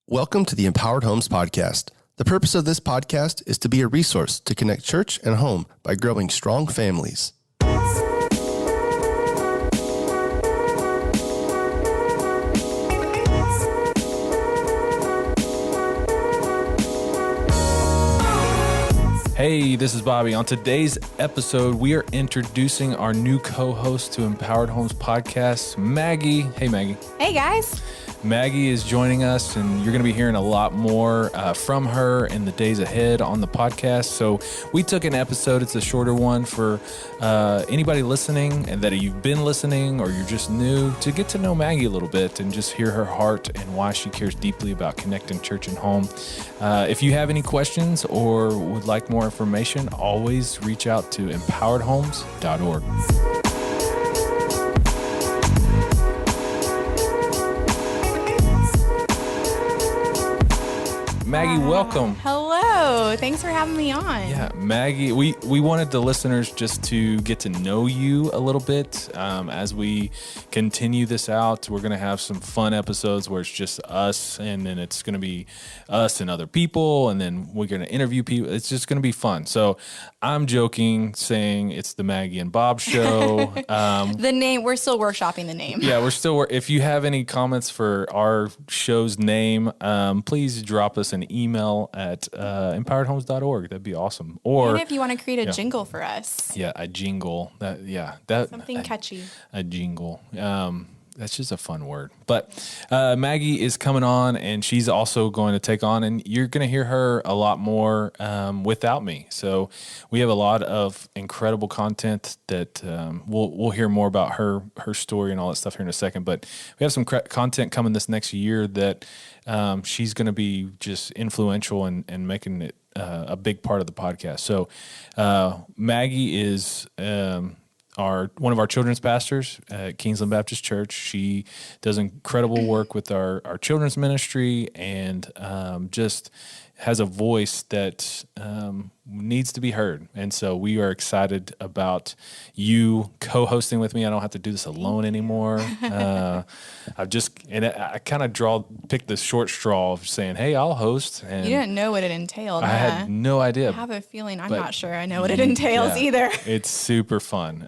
Welcome to the Empowered Homes Podcast. The purpose of this podcast is to be a resource to connect church and home by growing strong families. Hey, this is Bobby. On today's episode, we are introducing our new co-host to Empowered Homes Podcast, Maggie. Hey, Maggie. Hey, guys. Maggie is joining us, and you're going to be hearing a lot more from her in the days ahead on the podcast. So we took an episode. It's a shorter one for anybody listening, and that you've been listening or you're just new, to get to know Maggie a little bit and just hear her heart and why she cares deeply about connecting church and home. If you have any questions or would like more information, always reach out to empoweredhomes.org. Maggie, welcome. Hello. Thanks for having me on. Yeah, Maggie, we wanted the listeners just to get to know you a little bit. As we continue this out, we're going to have some fun episodes where it's just us, and then it's going to be us and other people, and then we're going to interview people. It's just going to be fun. So I'm joking, saying it's the Maggie and Bob show. The name, we're still workshopping the name. Yeah, if you have any comments for our show's name, please drop us an email at empoweredhomes.org. That'd be awesome. Or and if you want to create a jingle for us. Yeah, a jingle. Something catchy. A jingle. That's just a fun word. But Maggie is coming on, and she's also going to take on, and you're going to hear her a lot more without me. So we have a lot of incredible content that we'll hear more about her story and all that stuff here in a second. But we have some content coming this next year that she's going to be just influential and making it a big part of the podcast. So Maggie is one of our children's pastors at Kingsland Baptist Church. She does incredible work with our children's ministry, and just has a voice that needs to be heard. And so we are excited about you co-hosting with me. I don't have to do this alone anymore. I kind of picked the short straw of saying, hey, I'll host. And you didn't know what it entailed. I had no idea. I have a feeling I'm not sure I know what it entails either. It's super fun.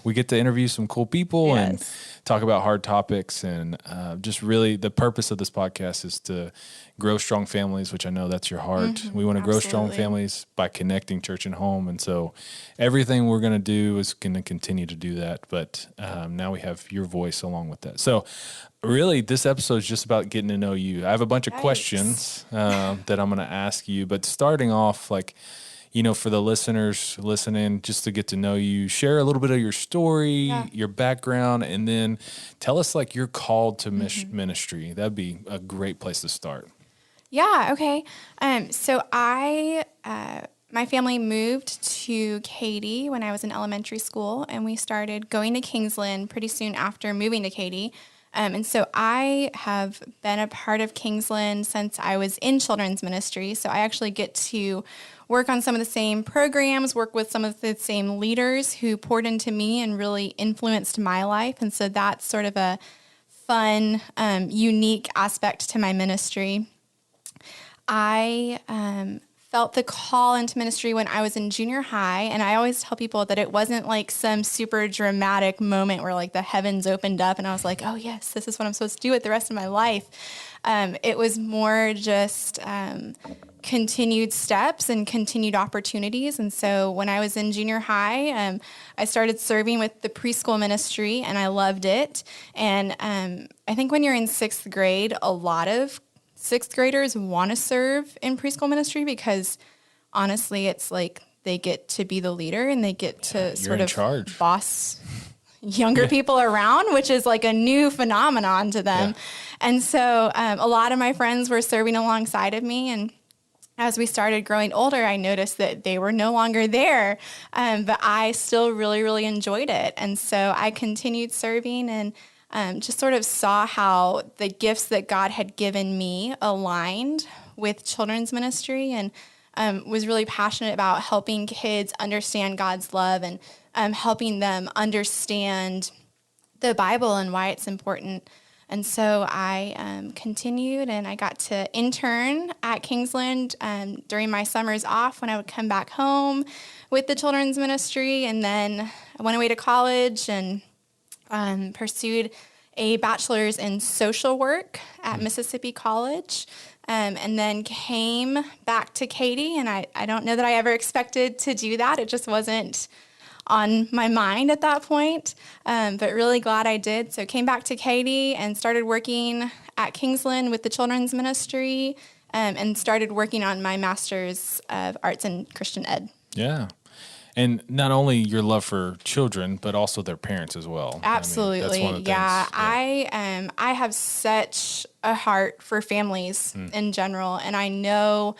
We get to interview some cool people and talk about hard topics, and just really the purpose of this podcast is to grow strong families, which I know that's your heart. Mm-hmm, we want to grow strong families by connecting church and home. And so everything we're going to do is going to continue to do that. But now we have your voice along with that. So really, this episode is just about getting to know you. I have a bunch of questions that I'm going to ask you, but starting off, for the listeners listening, just to get to know you, share a little bit of your story, your background, and then tell us you're called to ministry. That'd be a great place to start. Yeah, okay. So my family moved to Katy when I was in elementary school, and we started going to Kingsland pretty soon after moving to Katy. And so I have been a part of Kingsland since I was in children's ministry. So I actually get to work on some of the same programs, work with some of the same leaders who poured into me and really influenced my life. And so that's sort of a fun, unique aspect to my ministry. I felt the call into ministry when I was in junior high, and I always tell people that it wasn't like some super dramatic moment where the heavens opened up and I was like, oh yes, this is what I'm supposed to do with the rest of my life. It was more just continued steps and continued opportunities. And so when I was in junior high, I started serving with the preschool ministry, and I loved it. And I think when you're in sixth grade, a lot of sixth graders want to serve in preschool ministry because honestly, it's they get to be the leader and they get to sort of boss younger people around, which is a new phenomenon to them. Yeah. And so a lot of my friends were serving alongside of me, and as we started growing older, I noticed that they were no longer there, but I still really, really enjoyed it. And so I continued serving and just sort of saw how the gifts that God had given me aligned with children's ministry, and was really passionate about helping kids understand God's love and helping them understand the Bible and why it's important. And so I continued, and I got to intern at Kingsland during my summers off when I would come back home with the children's ministry. And then I went away to college and pursued a bachelor's in social work at Mississippi College, and then came back to Katy. And I don't know that I ever expected to do that. It just wasn't on my mind at that point, but really glad I did. So came back to Katy and started working at Kingsland with the children's ministry, and started working on my master's of arts in Christian ed. Yeah. And not only your love for children, but also their parents as well. Absolutely. I mean, that's one of the yeah. things. I have such a heart for families in general. And I know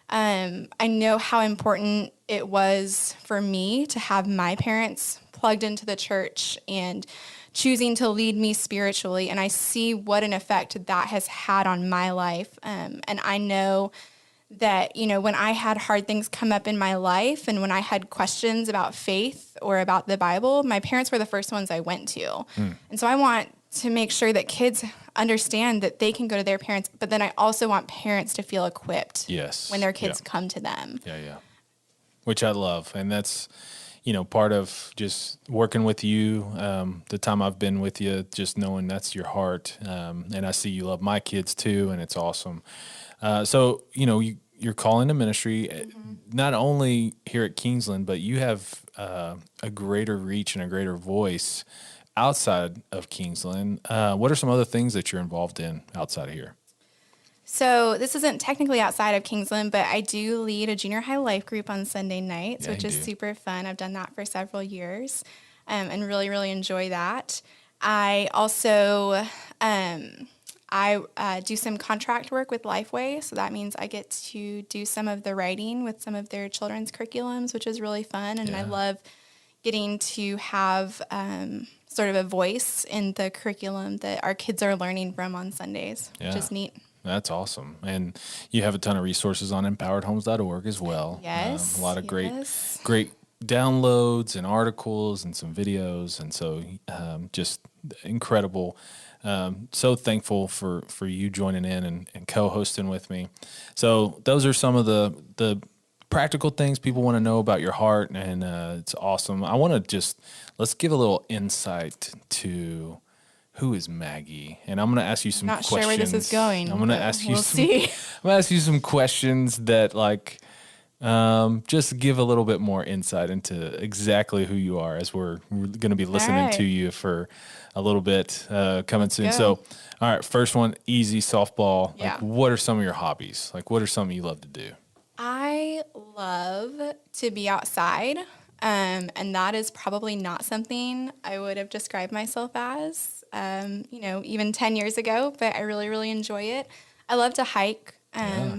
how important it was for me to have my parents plugged into the church and choosing to lead me spiritually. And I see what an effect that has had on my life. And I know that, when I had hard things come up in my life and when I had questions about faith or about the Bible, my parents were the first ones I went to. And so I want to make sure that kids understand that they can go to their parents, but then I also want parents to feel equipped when their kids come to them. Yeah. Which I love. And that's, part of just working with you, the time I've been with you, just knowing that's your heart. And I see you love my kids too, and it's awesome. So, you're calling to ministry, not only here at Kingsland, but you have a greater reach and a greater voice outside of Kingsland. What are some other things that you're involved in outside of here? So this isn't technically outside of Kingsland, but I do lead a junior high life group on Sunday nights, which is super fun. I've done that for several years, and really, really enjoy that. I also do some contract work with Lifeway, so that means I get to do some of the writing with some of their children's curriculums, which is really fun, and I love getting to have sort of a voice in the curriculum that our kids are learning from on Sundays, which is neat. That's awesome. And you have a ton of resources on empoweredhomes.org as well. Yes. A lot of great downloads and articles and some videos. And so just incredible. So thankful for you joining in and co-hosting with me. So those are some of the practical things people want to know about your heart. And it's awesome. I want to let's give a little insight to who is Maggie? And I'm going to ask you some questions. Not sure where this is going. I'm going to ask you see. I'm going to ask you some questions that just give a little bit more insight into exactly who you are as we're going to be listening to you for a little bit coming soon. So, all right, first one, easy softball. Yeah. What are some of your hobbies? What are some you love to do? I love to be outside. And that is probably not something I would have described myself as, even 10 years ago, but I really, really enjoy it. I love to hike.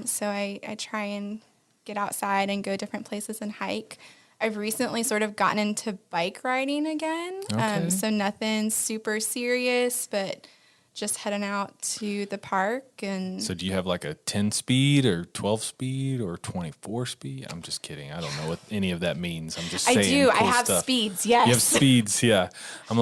So I try and get outside and go different places and hike. I've recently sort of gotten into bike riding again. Okay. So nothing super serious, but just heading out to the park. And so do you have a 10 speed or 12 speed or 24 speed? I'm just kidding. I don't know what any of that means. I'm just saying. I do. Cool I have stuff. speeds. Yes. You have speeds. Yeah. I'm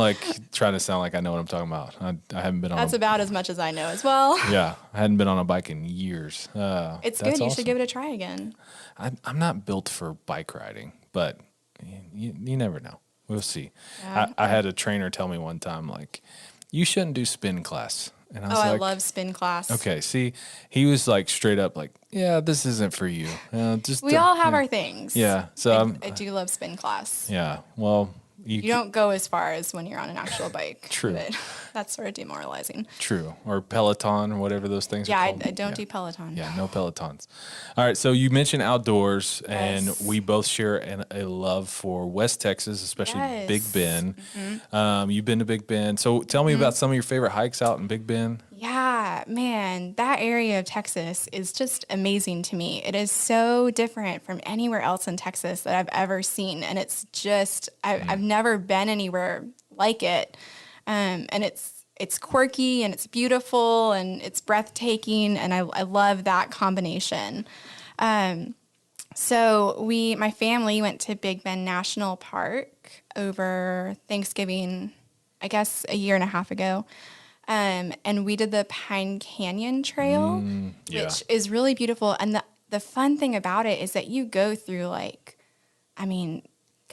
trying to sound like I know what I'm talking about. I haven't been on. That's about as much as I know as well. Yeah. I hadn't been on a bike in years. It's good. You should give it a try again. I'm not built for bike riding, but you never know. We'll see. Yeah. I had a trainer tell me one time, you shouldn't do spin class. And I was I love spin class. Okay, see, he was straight up yeah, this isn't for you. We all have our things. Yeah, so I do love spin class. Yeah, well, you don't go as far as when you're on an actual bike. True. But that's sort of demoralizing. True, or Peloton or whatever those things are called. I don't do Peloton. Yeah, no Pelotons. All right, so you mentioned outdoors, and we both share a love for West Texas, especially Big Bend. Mm-hmm. You've been to Big Bend. So tell me about some of your favorite hikes out in Big Bend. Yeah, man, that area of Texas is just amazing to me. It is so different from anywhere else in Texas that I've ever seen. And it's just, I've never been anywhere like it. And it's quirky and it's beautiful and it's breathtaking. And I love that combination. So my family went to Big Bend National Park over Thanksgiving, I guess a year and a half ago. And we did the Pine Canyon Trail, which is really beautiful. And the fun thing about it is that you go through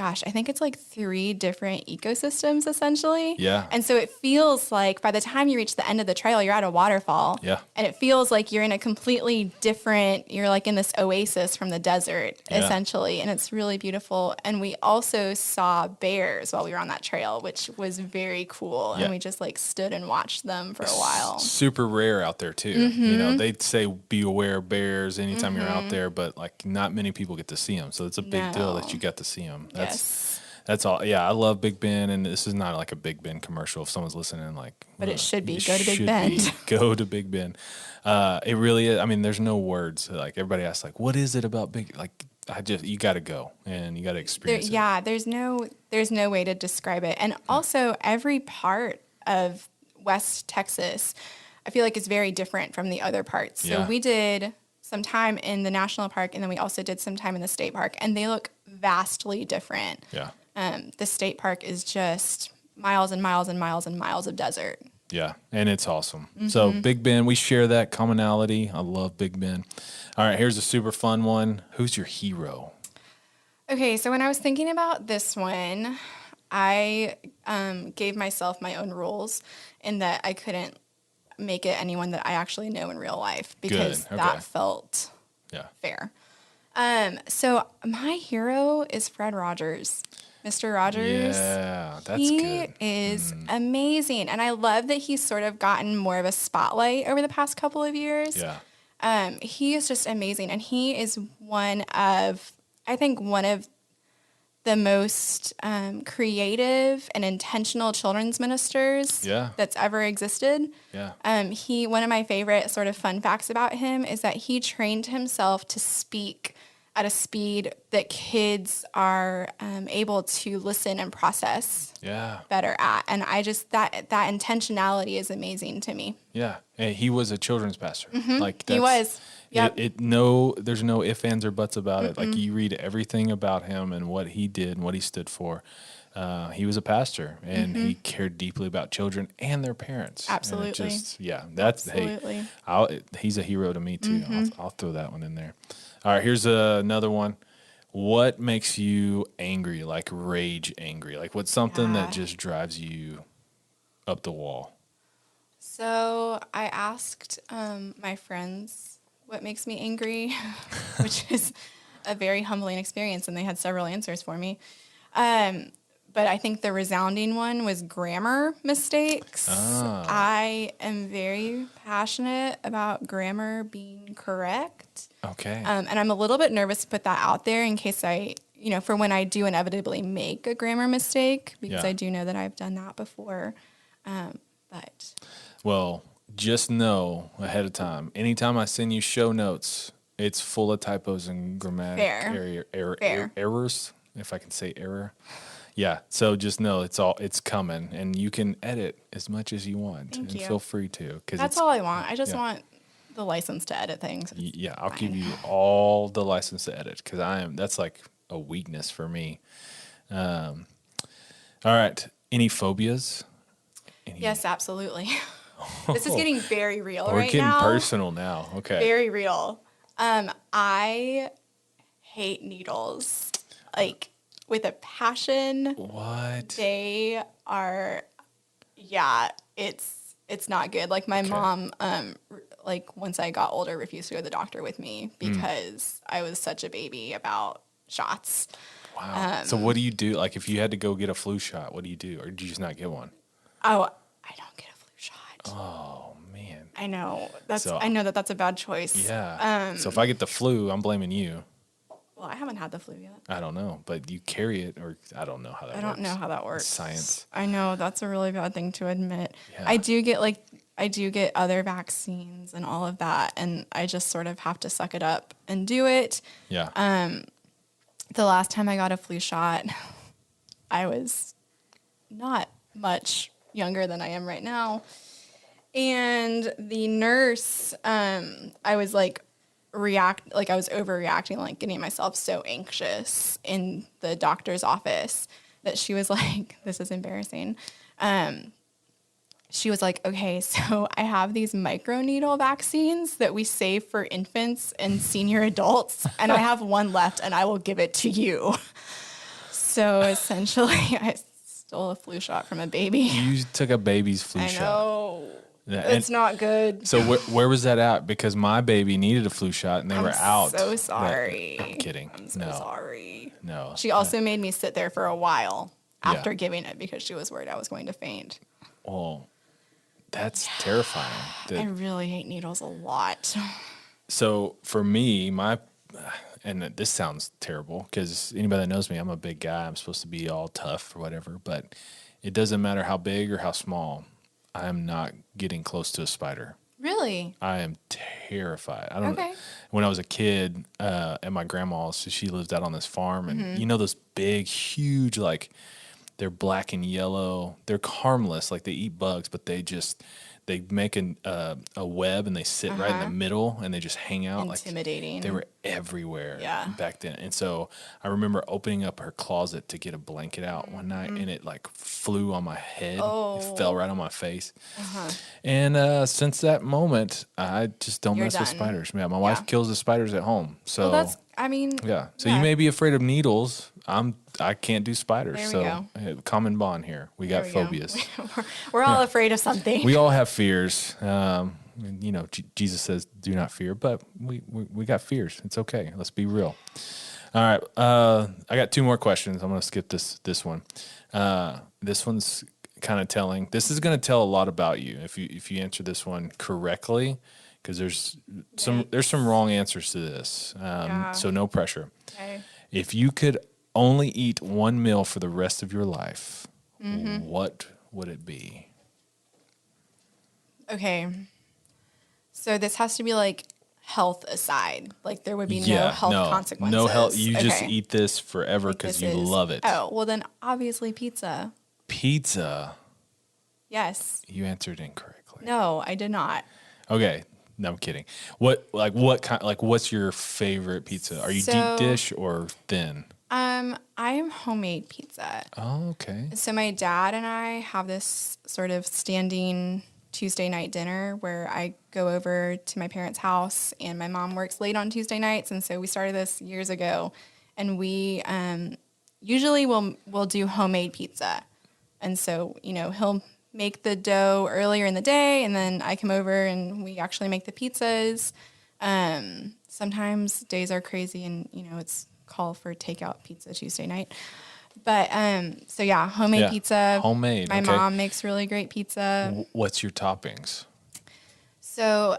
I think it's like 3 different ecosystems essentially. Yeah. And so it feels like by the time you reach the end of the trail, you're at a waterfall. Yeah. And it feels like you're in a completely different, you're like in this oasis from the desert, essentially. And it's really beautiful. And we also saw bears while we were on that trail, which was very cool. Yeah. And we just like stood and watched them for a while. Super rare out there too. You know, they'd say be aware of bears anytime you're out there, but like not many people get to see them. So it's a big deal that you got to see them. That's all. Yeah, I love Big Ben, and this is not like a Big Ben commercial. If someone's listening, but it should be. Go to Big Ben. Go to Big Ben. It really is. I mean, there's no words. Like everybody asks, like, what is it about Big? Like, you got to go and you got to experience it. Yeah, there's no way to describe it. And also, every part of West Texas, I feel like is very different from the other parts. So we did some time in the national park, and then we also did some time in the state park, and they look vastly different. Yeah. The state park is just miles and miles and miles and miles of desert. Yeah, and it's awesome. So Big Ben, we share that commonality. I love Big Ben. All right, here's a super fun one. Who's your hero? Okay, so when I was thinking about this one, I gave myself my own rules in that I couldn't make it anyone that I actually know in real life because that felt fair. So my hero is Fred Rogers. Mr. Rogers. Yeah, that's good. He is amazing. And I love that he's sort of gotten more of a spotlight over the past couple of years. Yeah. He is just amazing. And he is one of the most creative and intentional children's ministers that's ever existed. Yeah. One of my favorite sort of fun facts about him is that he trained himself to speak at a speed that kids are able to listen and process better at. And I just, that intentionality is amazing to me. Yeah. And he was a children's pastor. Like he was. Yep. There's no ifs, ands, or buts about it. Like you read everything about him and what he did and what he stood for. He was a pastor, and he cared deeply about children and their parents. Absolutely. Hey, he's a hero to me too. I'll throw that one in there. All right, here's another one. What makes you angry, like rage angry? Like what's something that just drives you up the wall? So I asked my friends what makes me angry, which is a very humbling experience, and they had several answers for me. But I think the resounding one was grammar mistakes. I am very passionate about grammar being correct. Okay. And I'm a little bit nervous to put that out there in case for when I do inevitably make a grammar mistake, because I do know that I've done that before. Well, just know ahead of time, anytime I send you show notes, it's full of typos and grammatic errors, if I can say error. Yeah, so just know it's coming, and you can edit as much as you want. Thank you. Feel free to. That's all I want. I just want the license to edit things. Yeah, I'll give you all the license to edit, because that's like a weakness for me. All right, any phobias? Yes, absolutely. This is getting very real right now. We're getting personal now. Okay. Very real. I hate needles. Like, with a passion. What? They are, it's not good. Like my mom, once I got older, refused to go to the doctor with me because I was such a baby about shots. Wow. So what do you do? Like if you had to go get a flu shot, what do you do? Or do you just not get one? Oh, I don't get a flu shot. Oh man. I know. I know that's a bad choice. Yeah. So if I get the flu, I'm blaming you. Well, I haven't had the flu yet. I don't know, but you carry it, or I don't know how that works. I don't know how that works. It's science. I know, that's a really bad thing to admit. Yeah. I do get other vaccines and all of that, and I just sort of have to suck it up and do it. Yeah. The last time I got a flu shot, I was not much younger than I am right now. And the nurse, I was I was overreacting, getting myself so anxious in the doctor's office that she was like, this is embarrassing. she was like, okay, so I have these microneedle vaccines that we save for infants and senior adults, and I have one left, and I will give it to you. So essentially, I stole a flu shot from a baby. You took a baby's flu I shot. know. Yeah, It's not good. So where was that at? Because my baby needed a flu shot, and they were out. So sorry. I'm kidding. I'm so sorry. No. She also made me sit there for a while after giving it because she was worried I was going to faint. Well, that's terrifying. I really hate needles a lot. So for me, and this sounds terrible because anybody that knows me, I'm a big guy. I'm supposed to be all tough or whatever, but it doesn't matter how big or how small. I am not getting close to a spider. Really? I am terrified. I don't know. Okay. When I was a kid at my grandma's, she lived out on this farm, and you know those big, huge, like they're black and yellow. They're harmless, like they eat bugs, but they make a web and they sit right in the middle and they just hang out. Intimidating. Like they were everywhere back then. And so I remember opening up her closet to get a blanket out one night, and it like flew on my head. It fell right on my face. And since that moment, I just don't mess with spiders. Yeah, my wife kills the spiders at home. So Well, So you may be afraid of needles. I can't do spiders. There we So common bond here. We got phobias. We're all afraid of something. We all have fears. You know, Jesus says, "Do not fear," but we got fears. It's okay. Let's be real. All right. I got 2 more questions. I'm going to skip this one. This one's kind of telling. This is going to tell a lot about you if you answer this one correctly, because there's some wrong answers to this. So no pressure. Okay. If you could only eat one meal for the rest of your life, what would it be? Okay. So this has to be like health aside. Like there would be no health consequences. No health. You just eat this forever because you love it. Oh, well then obviously pizza. Pizza? Yes. You answered incorrectly. No, I did not. Okay. No, I'm kidding. What kind, like what's your favorite pizza? Are you deep dish or thin? I am homemade pizza. Oh, okay. So my dad and I have this sort of standing Tuesday night dinner where I go over to my parents' house, and my mom works late on Tuesday nights, and so we started this years ago, and we usually we'll do homemade pizza. And so, you know, he'll make the dough earlier in the day, and then I come over and we actually make the pizzas. Sometimes days are crazy and, you know, it's call for takeout pizza Tuesday night. But so yeah, homemade pizza. Homemade. My mom makes really great pizza. What's your toppings? So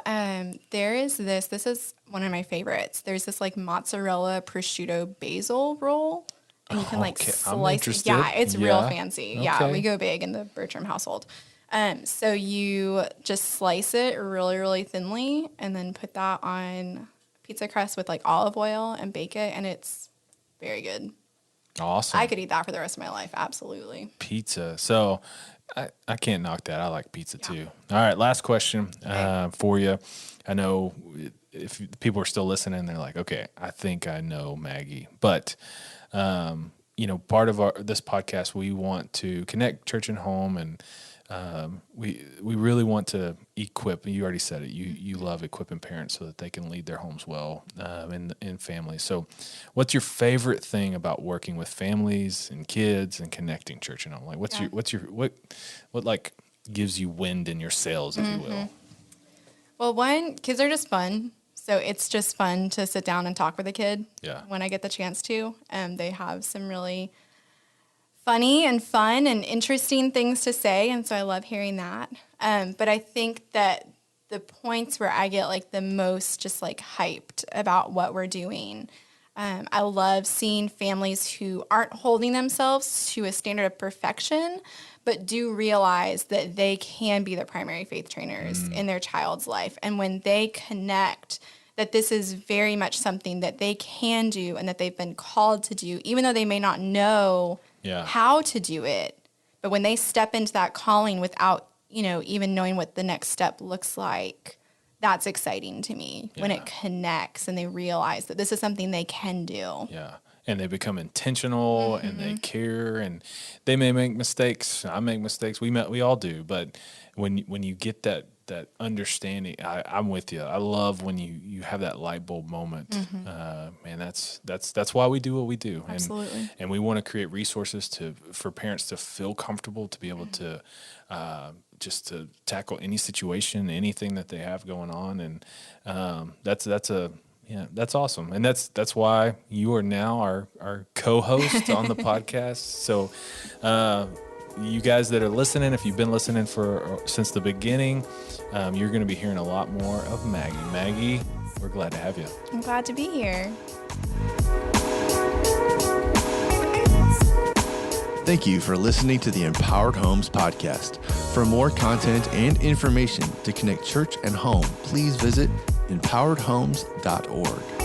there is this is one of my favorites. There's this like mozzarella prosciutto basil roll. And you can like slice it. Yeah, it's real fancy. Okay. Yeah, we go big in the Bertram household. So you just slice it really, really thinly and then put that on pizza crust with like olive oil and bake it, and it's very good. Awesome. I could eat that for the rest of my life. Absolutely. Pizza. So I can't knock that. I like pizza too. All right. Last question for you. I know if people are still listening, they're like, okay, I think I know Maggie. But, you know, part of this podcast, we want to connect church and home, and we really want to equip. You already said it. You love equipping parents so that they can lead their homes well in families. So, what's your favorite thing about working with families and kids and connecting church and home? Like, what like gives you wind in your sails, if you will? Well, kids are just fun. So it's just fun to sit down and talk with a kid when I get the chance to. They have some really funny and fun and interesting things to say, and so I love hearing that. But I think that the points where I get like the most just like hyped about what we're doing, I love seeing families who aren't holding themselves to a standard of perfection, but do realize that they can be the primary faith trainers in their child's life. And when they connect that this is very much something that they can do and that they've been called to do, even though they may not know how to do it. But when they step into that calling without, you know, even knowing what the next step looks like, that's exciting to me when it connects and they realize that this is something they can do. Yeah. and they become intentional and they care, and they may make mistakes. I make mistakes. We all do. But when you get that understanding, I'm with you. I love when you have that light bulb moment. Man, that's why we do what we do. Absolutely. And we want to create resources for parents to feel comfortable, to be able to just to tackle any situation, anything that they have going on. And that's awesome. And that's why you are now our co-host on the podcast. So you guys that are listening, if you've been listening since the beginning, you're going to be hearing a lot more of Maggie. Maggie, we're glad to have you. I'm glad to be here. Thank you for listening to the Empowered Homes podcast. For more content and information to connect church and home, please visit empoweredhomes.org.